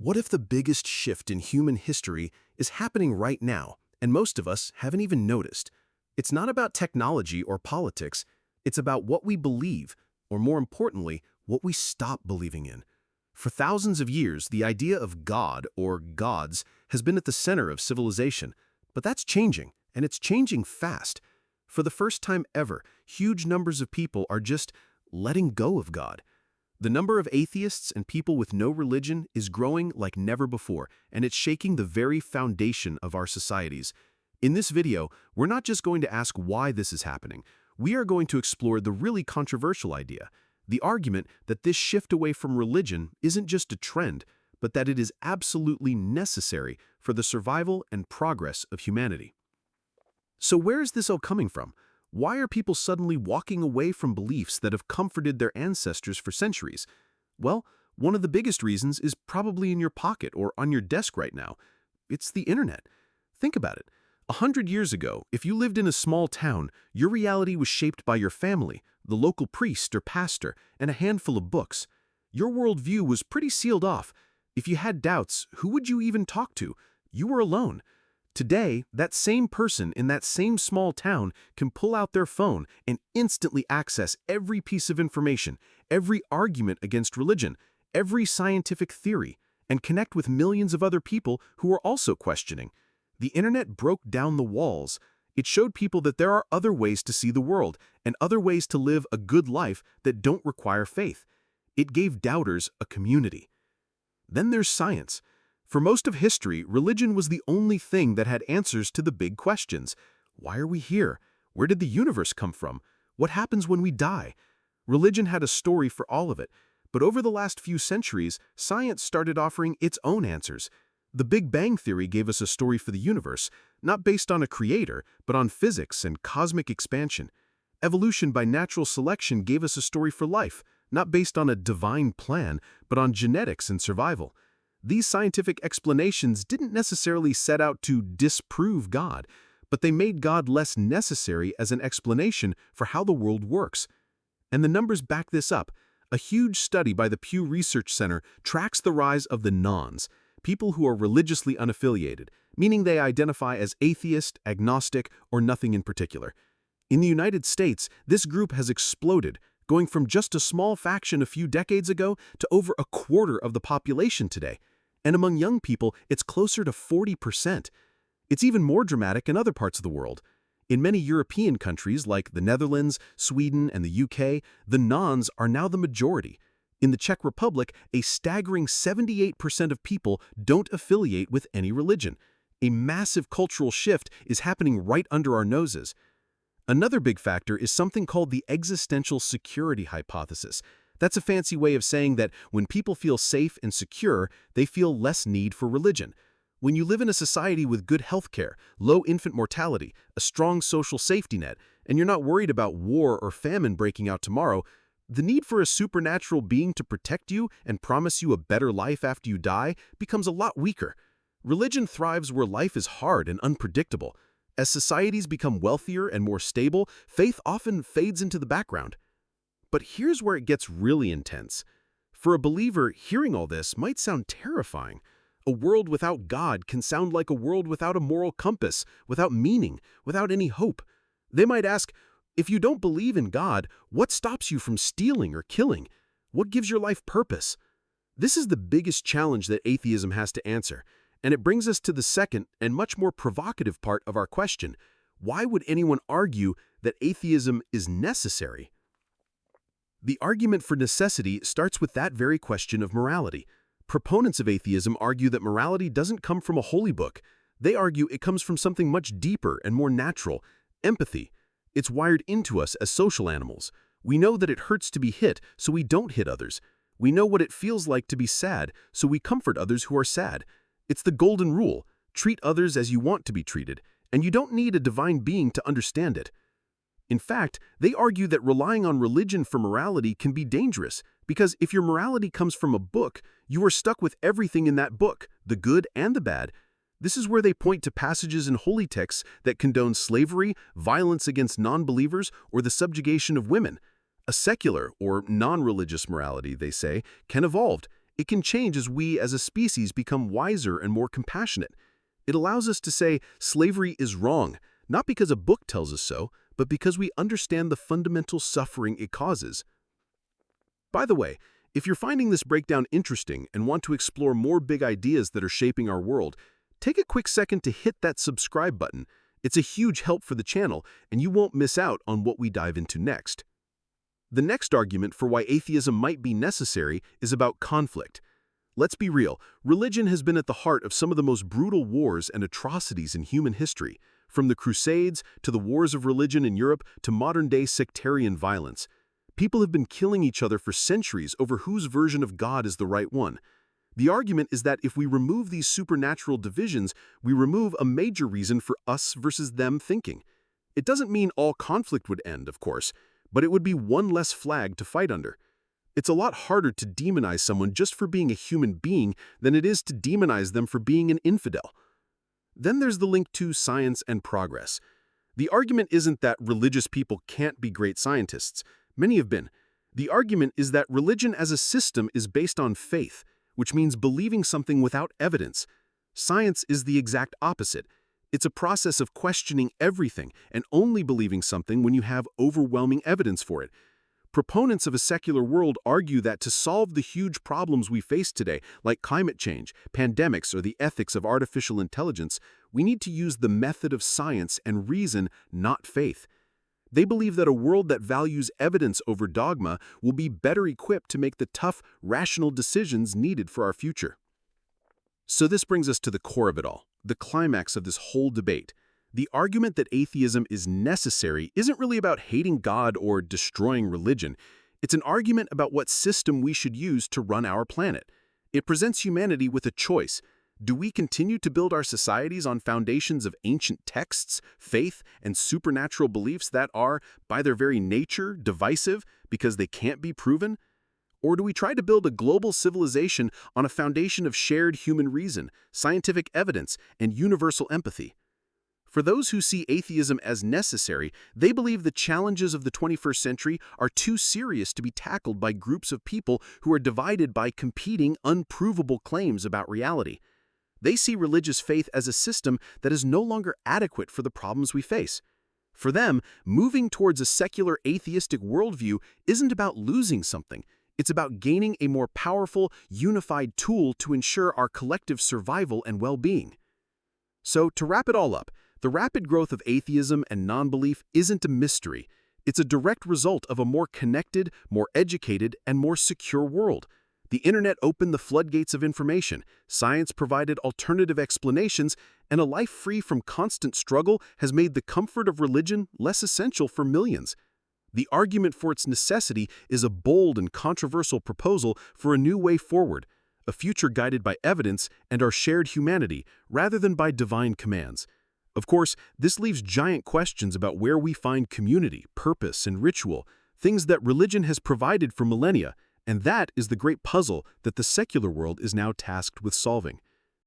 What if the biggest shift in human history is happening right now, and most of us haven't even noticed? It's not about technology or politics, it's about what we believe, or more importantly, what we stop believing in. For thousands of years, the idea of God or gods has been at the center of civilization, but that's changing, and it's changing fast. For the first time ever, huge numbers of people are just letting go of God. The number of atheists and people with no religion is growing like never before, and it's shaking the very foundation of our societies. In this video, we're not just going to ask why this is happening. We are going to explore the really controversial idea, the argument that this shift away from religion isn't just a trend, but that it is absolutely necessary for the survival and progress of humanity. So where is this all coming from? Why are people suddenly walking away from beliefs that have comforted their ancestors for centuries? Well, one of the biggest reasons is probably in your pocket or on your desk right now. It's the internet. Think about it. 100 years ago, if you lived in a small town, your reality was shaped by your family, the local priest or pastor, and a handful of books. Your worldview was pretty sealed off. If you had doubts, who would you even talk to? You were alone. Today, that same person in that same small town can pull out their phone and instantly access every piece of information, every argument against religion, every scientific theory, and connect with millions of other people who are also questioning. The internet broke down the walls. It showed people that there are other ways to see the world and other ways to live a good life that don't require faith. It gave doubters a community. Then there's science. For most of history, religion was the only thing that had answers to the big questions. Why are we here? Where did the universe come from? What happens when we die? Religion had a story for all of it, but over the last few centuries, science started offering its own answers. The Big Bang Theory gave us a story for the universe, not based on a creator, but on physics and cosmic expansion. Evolution by natural selection gave us a story for life, not based on a divine plan, but on genetics and survival. These scientific explanations didn't necessarily set out to disprove God, but they made God less necessary as an explanation for how the world works. And the numbers back this up. A huge study by the Pew Research Center tracks the rise of the nones, people who are religiously unaffiliated, meaning they identify as atheist, agnostic, or nothing in particular. In the United States, this group has exploded, going from just a small faction a few decades ago to over a quarter of the population today. And among young people, it's closer to 40%. It's even more dramatic in other parts of the world. In many European countries like the Netherlands, Sweden, and the UK, the nones are now the majority. In the Czech Republic, a staggering 78% of people don't affiliate with any religion. A massive cultural shift is happening right under our noses. Another big factor is something called the Existential Security hypothesis. That's a fancy way of saying that when people feel safe and secure, they feel less need for religion. When you live in a society with good healthcare, low infant mortality, a strong social safety net, and you're not worried about war or famine breaking out tomorrow, the need for a supernatural being to protect you and promise you a better life after you die becomes a lot weaker. Religion thrives where life is hard and unpredictable. As societies become wealthier and more stable, faith often fades into the background. But here's where it gets really intense. For a believer, hearing all this might sound terrifying. A world without God can sound like a world without a moral compass, without meaning, without any hope. They might ask, if you don't believe in God, what stops you from stealing or killing? What gives your life purpose? This is the biggest challenge that atheism has to answer, and it brings us to the second and much more provocative part of our question. Why would anyone argue that atheism is necessary? The argument for necessity starts with that very question of morality. Proponents of atheism argue that morality doesn't come from a holy book. They argue it comes from something much deeper and more natural, empathy. It's wired into us as social animals. We know that it hurts to be hit, so we don't hit others. We know what it feels like to be sad, so we comfort others who are sad. It's the golden rule: treat others as you want to be treated, and you don't need a divine being to understand it. In fact, they argue that relying on religion for morality can be dangerous, because if your morality comes from a book, you are stuck with everything in that book, the good and the bad. This is where they point to passages in holy texts that condone slavery, violence against non-believers, or the subjugation of women. A secular or non-religious morality, they say, can evolve, It can change as we as a species become wiser and more compassionate. It allows us to say slavery is wrong, not because a book tells us so, but because we understand the fundamental suffering it causes. By the way, if you're finding this breakdown interesting and want to explore more big ideas that are shaping our world, take a quick second to hit that subscribe button. It's a huge help for the channel, and you won't miss out on what we dive into next. The next argument for why atheism might be necessary is about conflict. Let's be real, religion has been at the heart of some of the most brutal wars and atrocities in human history, from the Crusades to the wars of religion in Europe to modern-day sectarian violence. People have been killing each other for centuries over whose version of God is the right one. The argument is that if we remove these supernatural divisions, we remove a major reason for us versus them thinking. It doesn't mean all conflict would end, of course, but it would be one less flag to fight under. It's a lot harder to demonize someone just for being a human being than it is to demonize them for being an infidel. Then there's the link to science and progress. The argument isn't that religious people can't be great scientists. Many have been. The argument is that religion as a system is based on faith, which means believing something without evidence. Science is the exact opposite. It's a process of questioning everything and only believing something when you have overwhelming evidence for it. Proponents of a secular world argue that to solve the huge problems we face today, like climate change, pandemics, or the ethics of artificial intelligence, we need to use the method of science and reason, not faith. They believe that a world that values evidence over dogma will be better equipped to make the tough, rational decisions needed for our future. So this brings us to the core of it all, the climax of this whole debate. The argument that atheism is necessary isn't really about hating God or destroying religion. It's an argument about what system we should use to run our planet. It presents humanity with a choice. Do we continue to build our societies on foundations of ancient texts, faith, and supernatural beliefs that are, by their very nature, divisive because they can't be proven? Or do we try to build a global civilization on a foundation of shared human reason, scientific evidence, and universal empathy? For those who see atheism as necessary, they believe the challenges of the 21st century are too serious to be tackled by groups of people who are divided by competing, unprovable claims about reality. They see religious faith as a system that is no longer adequate for the problems we face. For them, moving towards a secular atheistic worldview isn't about losing something. It's about gaining a more powerful, unified tool to ensure our collective survival and well-being. So, to wrap it all up, the rapid growth of atheism and non-belief isn't a mystery. It's a direct result of a more connected, more educated, and more secure world. The internet opened the floodgates of information, science provided alternative explanations, and a life free from constant struggle has made the comfort of religion less essential for millions. The argument for its necessity is a bold and controversial proposal for a new way forward, a future guided by evidence and our shared humanity rather than by divine commands. Of course, this leaves giant questions about where we find community, purpose, and ritual, things that religion has provided for millennia, and that is the great puzzle that the secular world is now tasked with solving.